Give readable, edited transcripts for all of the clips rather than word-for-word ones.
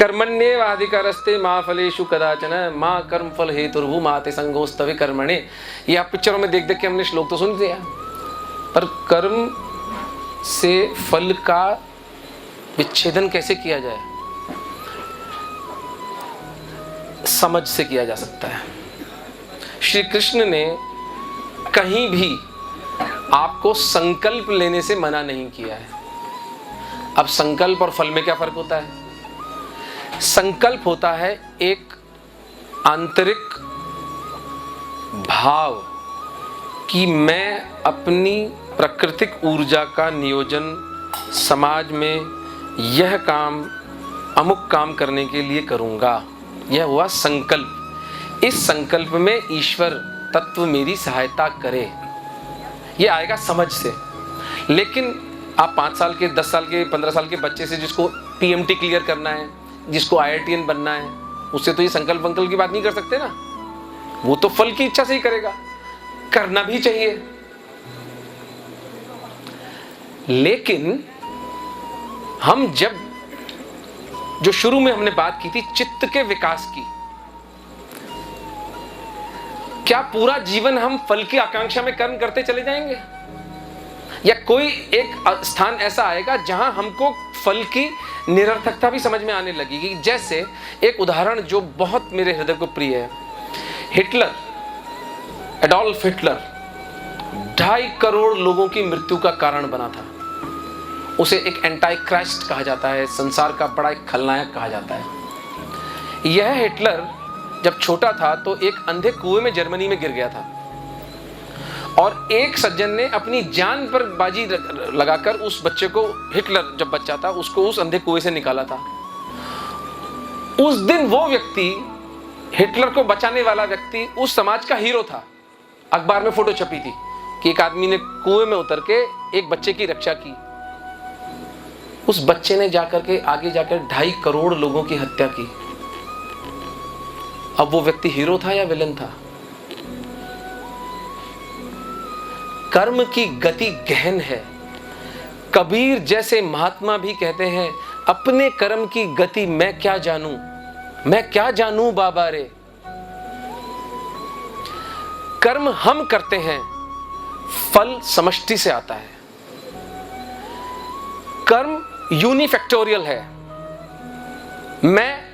कर्मण्येवाधिकारस्ते मा फलेषु कदाचन मा कर्म फल हेतुर्भु माते संगोस्तवे कर्मणे। ये आप पिक्चरों में देख देख के हमने श्लोक तो सुन लिया, पर कर्म से फल का विच्छेदन कैसे किया जाए, समझ से किया जा सकता है। श्री कृष्ण ने कहीं भी आपको संकल्प लेने से मना नहीं किया है। अब संकल्प और फल में क्या फर्क होता है? संकल्प होता है एक आंतरिक भाव कि मैं अपनी प्राकृतिक ऊर्जा का नियोजन समाज में यह काम, अमुक काम करने के लिए करूंगा। यह हुआ संकल्प। इस संकल्प में ईश्वर तत्व मेरी सहायता करे, यह आएगा समझ से। लेकिन आप 5 साल के, 10 साल के, 15 साल के बच्चे से जिसको पीएमटी क्लियर करना है, जिसको आईआईटीएन बनना है, उससे तो ये संकल्प वंकल्प की बात नहीं कर सकते ना। वो तो फल की इच्छा से ही करेगा, करना भी चाहिए। लेकिन हम जब, जो शुरू में हमने बात की थी चित्त के विकास की, क्या पूरा जीवन हम फल की आकांक्षा में कर्म करते चले जाएंगे, या कोई एक स्थान ऐसा आएगा जहां हमको फल की निरर्थकता भी समझ में आने लगेगी? जैसे एक उदाहरण जो बहुत मेरे हृदय को प्रिय है, हिटलर, एडोल्फ हिटलर 2.5 करोड़ लोगों की मृत्यु का कारण बना था। उसे एक एंटाई क्राइस्ट कहा जाता है, संसार का बड़ा एक खलनायक कहा जाता है। यह हिटलर जब छोटा था तो एक अंधे कुएं में जर्मनी में गिर गया था, और एक सज्जन ने अपनी जान पर बाजी लगाकर उस बच्चे को, हिटलर जब बच्चा था, उसको उस अंधे कुएं से निकाला था। उस दिन वो व्यक्ति, हिटलर को बचाने वाला व्यक्ति, उस समाज का हीरो था। अखबार में फोटो छपी थी कि एक आदमी ने कुएं में उतर के एक बच्चे की रक्षा की। उस बच्चे ने जाकर के आगे जाकर 2.5 करोड़ लोगों की हत्या की। अब वो व्यक्ति हीरो था या विलन था? कर्म की गति गहन है। कबीर जैसे महात्मा भी कहते हैं, अपने कर्म की गति मैं क्या जानूं, मैं क्या जानूं बाबा रे। कर्म हम करते हैं, फल समष्टि से आता है। कर्म यूनिफैक्टोरियल है। मैं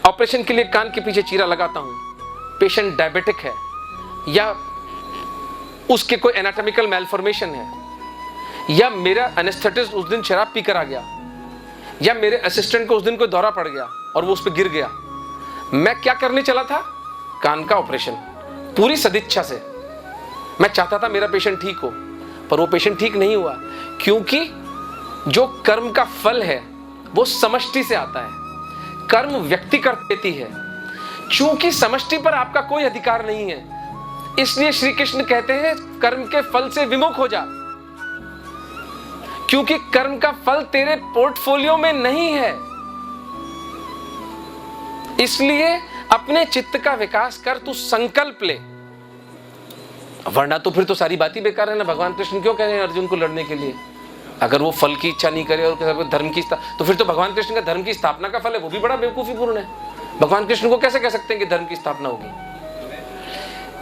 ऑपरेशन के लिए कान के पीछे चीरा लगाता हूं, पेशेंट डायबिटिक है, या उसके कोई एनाटॉमिकल मैलफॉर्मेशन है, या मेरा एनेस्थेटिस्ट उस दिन शराब पीकर आ गया, या मेरे असिस्टेंट को उस दिन कोई दौरा पड़ गया और वो उस पर गिर गया। मैं क्या करने चला था? कान का ऑपरेशन, पूरी सदिच्छा से। मैं चाहता था मेरा पेशेंट ठीक हो, पर वो पेशेंट ठीक नहीं हुआ, क्योंकि जो कर्म का फल है वो समष्टि से आता है। कर्म व्यक्ति कर देती है, चूंकि समष्टि पर आपका कोई अधिकार नहीं है, इसलिए श्री कृष्ण कहते हैं कर्म के फल से विमुख हो जा, क्योंकि कर्म का फल तेरे पोर्टफोलियो में नहीं है। इसलिए अपने चित्त का विकास कर, तू संकल्प ले, वरना तो फिर तो सारी बात ही बेकार है ना। भगवान कृष्ण क्यों कह रहे हैं अर्जुन को लड़ने के लिए? अगर वो फल की इच्छा नहीं करे और धर्म की, तो फिर तो भगवान कृष्ण का धर्म की स्थापना का फल है, वो भी बड़ा बेवकूफीपूर्ण है। भगवान कृष्ण को कैसे कह सकते हैं कि धर्म की स्थापना होगी?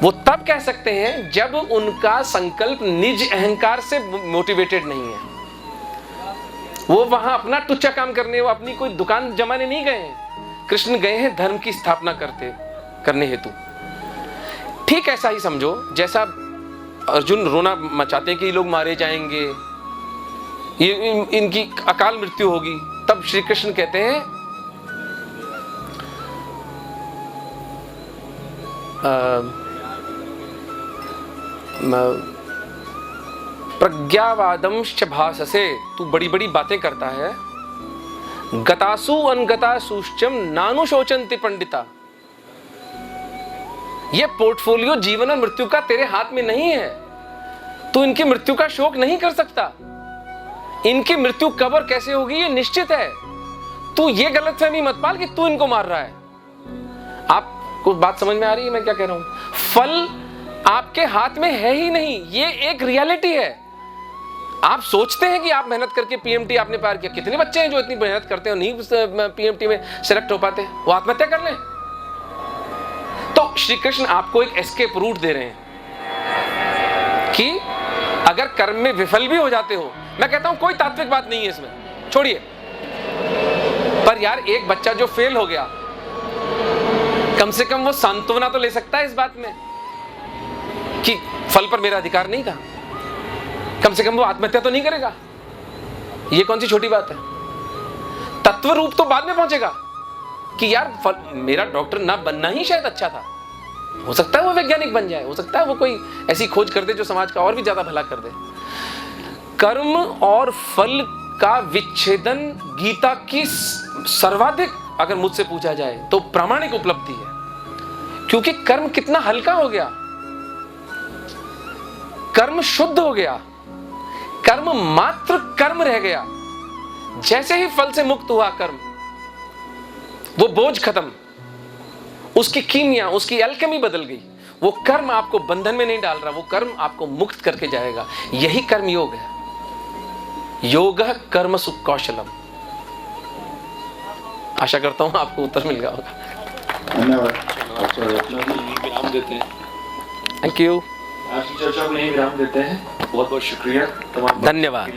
वो तब कह सकते हैं जब उनका संकल्प निज अहंकार से मोटिवेटेड नहीं है। वो वहां अपना टुच्चा काम करने, वो अपनी कोई दुकान जमाने नहीं गए हैं। कृष्ण गए हैं धर्म की स्थापना करने हेतु। ठीक ऐसा ही समझो जैसा अर्जुन रोना मचाते हैं कि ये लोग मारे जाएंगे, ये इनकी अकाल मृत्यु होगी, तब श्री कृष्ण कहते हैं प्रज्ञावादंश्च भाससे, तू बड़ी बड़ी बातें करता है। गतासु अनगतासुश्चम नानुशोचन्ति पंडिता। ये पोर्टफोलियो जीवन और मृत्यु का तेरे हाथ में नहीं है, तू इनकी मृत्यु का शोक नहीं कर सकता। इनकी मृत्यु कब और कैसे होगी ये निश्चित है। तू ये गलतफहमी मत पाल कि तू इनको मार रहा है। आपको बात समझ में आ रही है मैं क्या कह रहा हूं? फल आपके हाथ में है ही नहीं, ये एक रियलिटी है। आप सोचते हैं कि आप मेहनत करके पीएमटी आपने पार किया, कितने बच्चे हैं जो इतनी मेहनत करते हैं और नहीं पीएमटी में सिलेक्ट हो पाते, वो आत्महत्या कर लें। तो श्री कृष्ण आपको एक एस्केप रूट दे रहे हैं कि अगर कर्म में विफल भी हो जाते हो, मैं कहता हूं कोई तात्विक बात नहीं है इसमें, छोड़िए, पर यार एक बच्चा जो फेल हो गया, कम से कम वो सांत्वना तो ले सकता है इस बात में कि फल पर मेरा अधिकार नहीं था, कम से कम वो आत्महत्या तो नहीं करेगा। ये कौन सी छोटी बात है। तत्व रूप तो बाद में पहुंचेगा कि यार मेरा डॉक्टर ना बनना ही शायद अच्छा था, हो सकता है वो वैज्ञानिक बन जाए, हो सकता है वो कोई ऐसी खोज कर दे जो समाज का और भी ज्यादा भला कर दे। कर्म और फल का विच्छेदन गीता की सर्वाधिक अगर मुझसे पूछा जाए तो प्रामाणिक उपलब्धि है, क्योंकि कर्म कितना हल्का हो गया, कर्म शुद्ध हो गया, कर्म मात्र कर्म रह गया। जैसे ही फल से मुक्त हुआ कर्म, वो बोझ खत्म, उसकी कीमिया, उसकी एल्केमी बदल गई। वो कर्म आपको बंधन में नहीं डाल रहा, वो कर्म आपको मुक्त करके जाएगा। यही कर्म योग है। योगः कर्मसु कौशलम। आशा करता हूं आपको उत्तर मिल गया होगा। धन्यवाद। विराम देते हैं। Thank you. आज की चर्चा को यहीं विराम देते हैं। बहुत बहुत शुक्रिया तमाम। धन्यवाद।